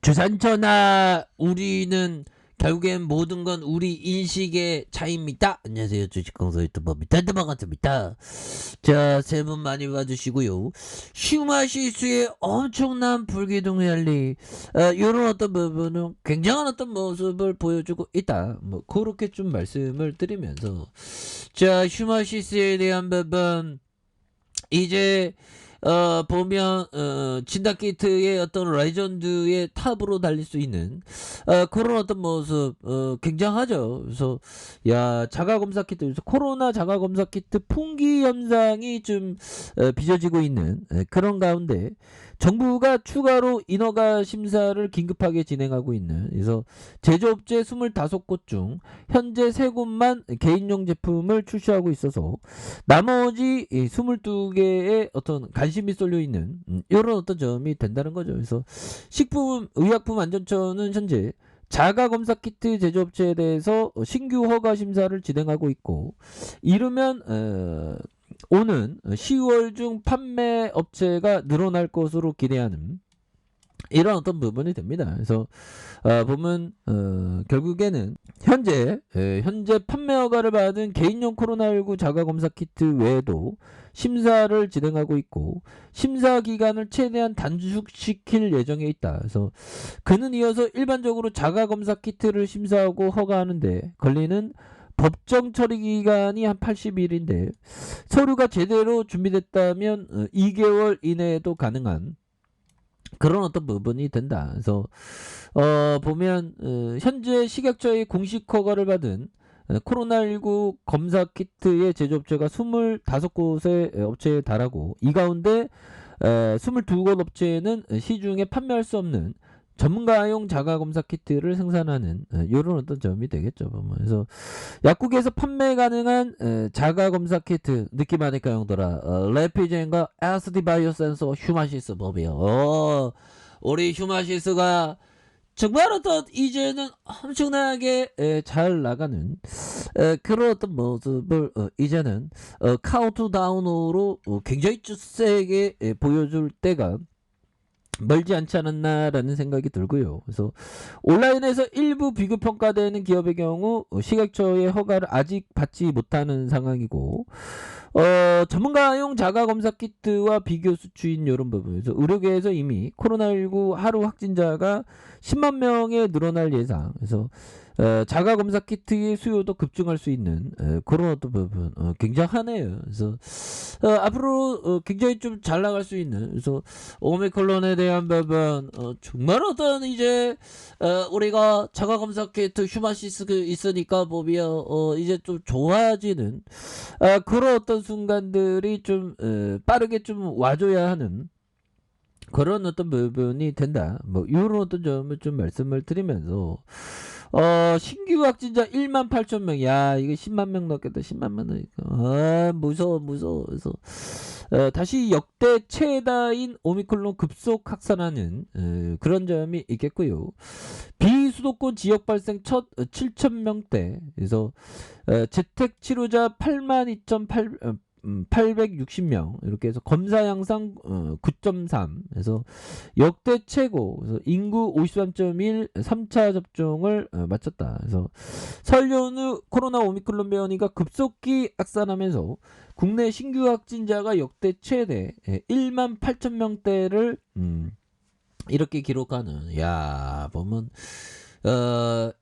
주산전화 우리는 결국엔 모든 건 우리 인식의 차이입니다. 안녕하세요. 주식공소 유튜버 미탄드 반갑습니다. 자, 새해 복 많이 받으시고요. 슈마시스의 엄청난 불기둥 랠리, 이런 어떤 부분은 굉장한 어떤 모습을 보여주고 있다. 뭐 그렇게 좀 말씀을 드리면서, 자, 슈마시스에 대한 부분 이제 보면 진다키트의 어떤 레전드의 탑으로 달릴 수 있는 그런 어떤 모습 굉장하죠. 그래서 야, 자가검사 키트, 그래서 코로나 자가검사 키트 풍기 현상이 좀 빚어지고 있는 그런 가운데 정부가 추가로 인허가 심사를 긴급하게 진행하고 있는, 그래서 제조업체 25곳 중 현재 3곳만 개인용 제품을 출시하고 있어서 나머지 22개의 어떤 관심이 쏠려 있는 이런 어떤 점이 된다는 거죠. 그래서 식품의약품안전처는 현재 자가검사 키트 제조업체에 대해서 신규 허가 심사를 진행하고 있고, 이르면 오는 10월 중 판매 업체가 늘어날 것으로 기대하는 이런 어떤 부분이 됩니다. 그래서 보면 결국에는 현재 판매 허가를 받은 개인용 코로나19 자가검사 키트 외에도 심사를 진행하고 있고, 심사 기간을 최대한 단축시킬 예정에 있다. 그래서 그는 이어서 일반적으로 자가검사 키트를 심사하고 허가하는데 걸리는 법정 처리 기간이 한 80일인데 서류가 제대로 준비됐다면 2개월 이내에도 가능한 그런 어떤 부분이 된다. 그래서 보면 현재 식약처의 공식 허가를 받은 코로나19 검사 키트의 제조업체가 25곳의 업체에 달하고, 이 가운데 22곳 업체는 시중에 판매할 수 없는 전문가용 자가검사 키트를 생산하는 이런 어떤 점이 되겠죠. 그래서 약국에서 판매 가능한 자가검사 키트 느낌 아니까 용더라, 레피젠과 SD 바이오센서 휴마시스 법이요. 우리 휴마시스가 정말 어떤 이제는 엄청나게 잘 나가는 그런 어떤 모습을 이제는 카운트다운으로 굉장히 세게 보여줄 때가 멀지 않지 않았나라는 생각이 들고요. 그래서 온라인에서 일부 비교평가되는 기업의 경우 식약처의 허가를 아직 받지 못하는 상황이고, 전문가용 자가검사 키트와 비교 수치인 이런 부분에서 의료계에서 이미 코로나19 하루 확진자가 10만 명에 늘어날 예상. 그래서 자가검사 키트의 수요도 급증할 수 있는 그런 어떤 부분 굉장하네요. 그래서 앞으로 굉장히 좀 잘 나갈 수 있는, 그래서 오미크론에 대한 부분 정말 어떤 이제 우리가 자가검사 키트 휴마시스 있으니까 보면 이제 좀 좋아지는 그런 어떤 순간들이 좀 빠르게 좀 와줘야 하는 그런 어떤 부분이 된다. 뭐 이런 어떤 점을 좀 말씀을 드리면서 신규 확진자 1만 8천 명. 야, 이거 10만 명 넘겠다. 10만 명 넘니까. 무서워. 그래서 다시 역대 최다인 오미크론 급속 확산하는 그런 점이 있겠고요. 비수도권 지역 발생 첫 7천 명대. 그래서 재택 치료자 82,860명 이렇게 해서 검사 양상 9.3, 그래서 역대 최고. 그래서 인구 53.1 3차 접종을 마쳤다. 그래서 설 연휴 코로나 오미크론 변이가 급속히 확산하면서 국내 신규 확진자가 역대 최대 1만 8천 명대를 이렇게 기록하는, 야, 보면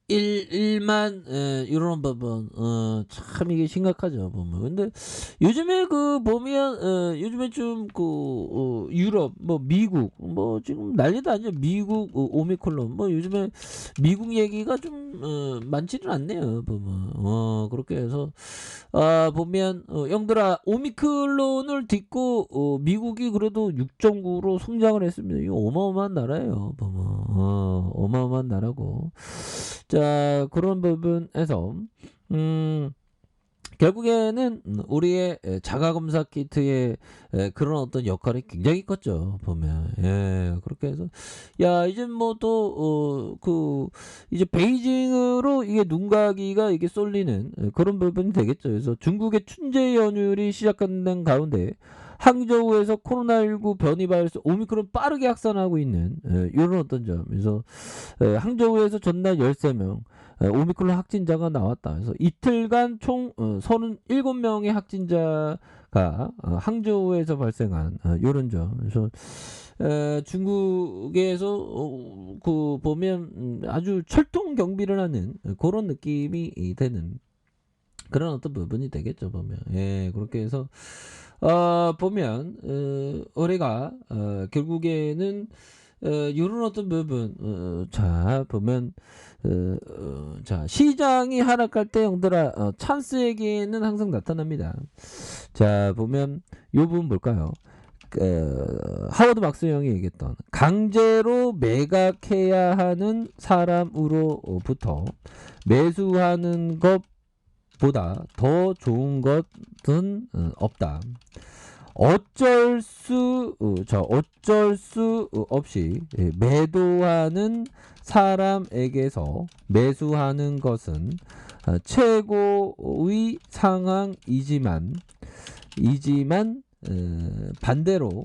1만 이런 부분 참 이게 심각하죠. 보면 근데 요즘에 보면 요즘에 좀 유럽 뭐 미국 뭐 지금 난리도 아니죠. 미국 오미크론 뭐 요즘에 미국 얘기가 좀 많지는 않네요. 보면 그렇게 해서 보면 형들아, 오미크론을 딛고 미국이 그래도 6.9로 성장을 했습니다. 이거 어마어마한 나라예요. 보면 어마어마한 나라고. 자, 그런 부분에서 결국에는 우리의 자가검사 키트의 그런 어떤 역할이 굉장히 컸죠. 보면 그렇게 해서 야, 이제 뭐 또 이제 베이징으로 이게 눈가기가 이게 쏠리는 그런 부분이 되겠죠. 그래서 중국의 춘제 연휴이 시작하는 가운데 항저우에서 코로나19 변이 바이러스 오미크론 빠르게 확산하고 있는 이런 어떤 점. 그래서 항저우에서 전날 13명 오미크론 확진자가 나왔다. 그래서 이틀간 총 37명의 확진자가 항저우에서 발생한 이런 점. 그래서 중국에서 그 보면 아주 철통 경비를 하는 그런 느낌이 되는 그런 어떤 부분이 되겠죠 보면. 예, 그렇게 해서 보면 올해가 결국에는 이런 어떤 부분 자 보면 자 시장이 하락할 때 형들아 찬스에게는 항상 나타납니다. 자 보면 요 부분 볼까요? 하워드 막스 형이 얘기했던 강제로 매각해야 하는 사람으로부터 매수하는 것보다 더 좋은 것은 없다. 어쩔 수 없이 매도하는 사람에게서 매수하는 것은 최고의 상황이지만 반대로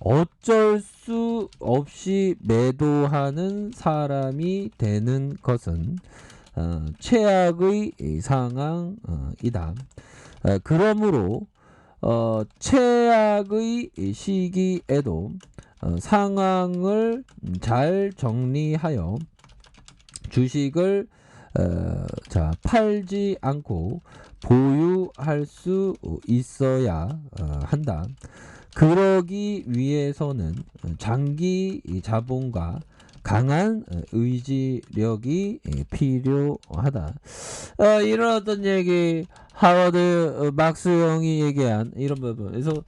어쩔 수 없이 매도하는 사람이 되는 것은 최악의 상황이다. 그러므로 최악의 시기에도 상황을 잘 정리하여 주식을 팔지 않고 보유할 수 있어야 한다. 그러기 위해서는 장기 자본과 강한 의지력이 필요하다. 이런 어떤 얘기 하워드 막스 형이 얘기한 이런 부분. 그래서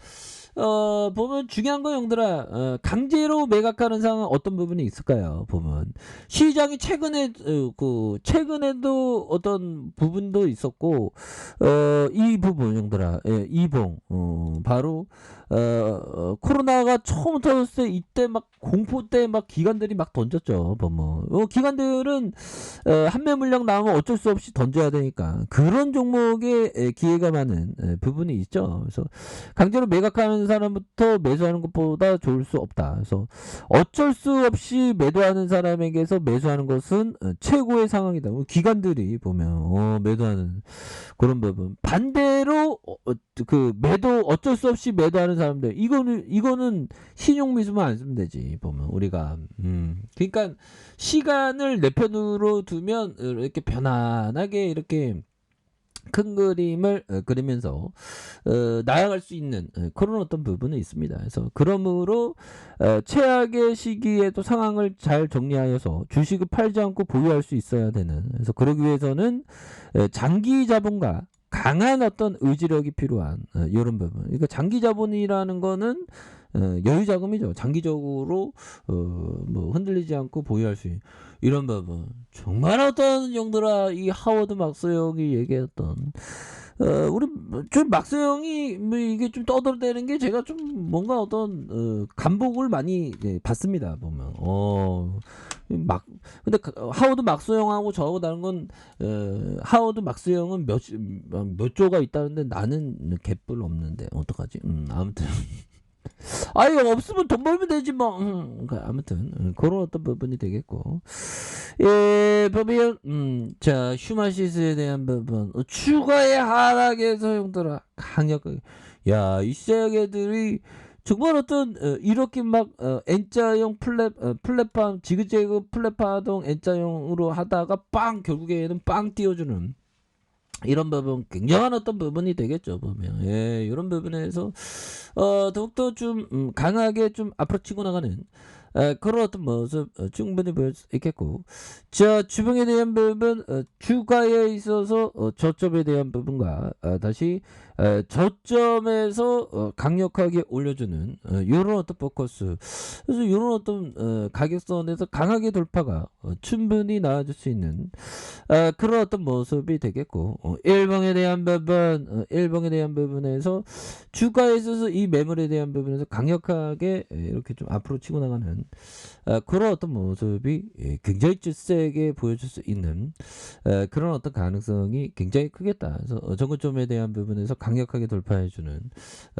보면 중요한 거 형들아 강제로 매각하는 상황은 어떤 부분이 있을까요? 보면 시장이 최근에도 어떤 부분도 있었고 이 부분 형들아 이봉 바로 코로나가 처음 터졌을 때 이때 막 공포 때 막 기관들이 막 던졌죠. 보면 기관들은 한매 물량 나오면 어쩔 수 없이 던져야 되니까 그런 종목에 기회가 많은 부분이 있죠. 그래서 강제로 매각하는 사람부터 매수하는 것보다 좋을 수 없다. 그래서 어쩔 수 없이 매도하는 사람에게서 매수하는 것은 최고의 상황이다. 기관들이 보면 매도하는 그런 부분. 반대로 그 매도 어쩔 수 없이 매도하는 사람들 이거는 신용 미수만 안 쓰면 되지 보면 우리가 그러니까 시간을 내 편으로 두면 이렇게 편안하게 이렇게 큰 그림을 그리면서 나아갈 수 있는 그런 어떤 부분이 있습니다. 그래서 그러므로 최악의 시기에도 상황을 잘 정리하여서 주식을 팔지 않고 보유할 수 있어야 되는. 그래서 그러기 위해서는 장기 자본과 강한 어떤 의지력이 필요한 이런 부분. 그러니까 장기 자본이라는 거는 여유 자금이죠. 장기적으로 뭐 흔들리지 않고 보유할 수 있는 이런 부분. 정말 어떤 정도라 이 하워드 막스 형이 얘기했던 우리 좀 막스 형이 뭐 이게 좀 떠들어대는 게 제가 좀 뭔가 어떤 감복을 많이 받습니다. 보면 근데 하워드 막스 형하고 저하고 다른 건 하워드 막스 형은 몇 조가 있다는데 나는 개뿔 없는데 어떡하지? 아무튼 아니 없으면 돈 벌면 되지 뭐. 아무튼 그런 어떤 부분이 되겠고. 예, 보면 자 슈마시스에 대한 부분 추가의 하락에서 형들아 강력하게 야이 세계들이 정말 어떤 이렇게 막 N자형 플랫팜 지그재그 플랫파동 N자형으로 하다가 빵 결국에는 빵 띄워주는 이런 부분 굉장한 어떤 부분이 되겠죠 보면 예 이런 부분에서 더욱더 좀 강하게 좀 앞으로 치고 나가는 그런 어떤 모습 충분히 보일 수 있겠고 자 주봉에 대한 부분 주가에 있어서 저점에 대한 부분과 다시 저점에서 강력하게 올려주는 이런 어떤 포커스 그래서 이런 어떤 가격선에서 강하게 돌파가 충분히 나와줄 수 있는 그런 어떤 모습이 되겠고 일봉에 대한 부분 일봉에 대한 부분에서 주가에 있어서 이 매물에 대한 부분에서 강력하게 이렇게 좀 앞으로 치고 나가는 있는 그런 어떤 모습이 굉장히 좀 세게 보여줄 수 있는 그런 어떤 가능성이 굉장히 크겠다. 그래서 정거점에 대한 부분에서 강력하게 돌파해주는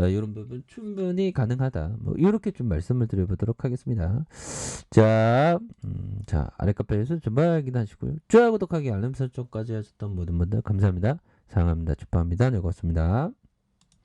이런 부분 충분히 가능하다. 뭐 이렇게 좀 말씀을 드려보도록 하겠습니다. 자, 아래 카페에서 전방 확인하시고요. 좋아요, 구독하기, 알림 설정까지 하셨던 모든 분들 감사합니다. 사랑합니다. 축하합니다. 네, 고맙습니다.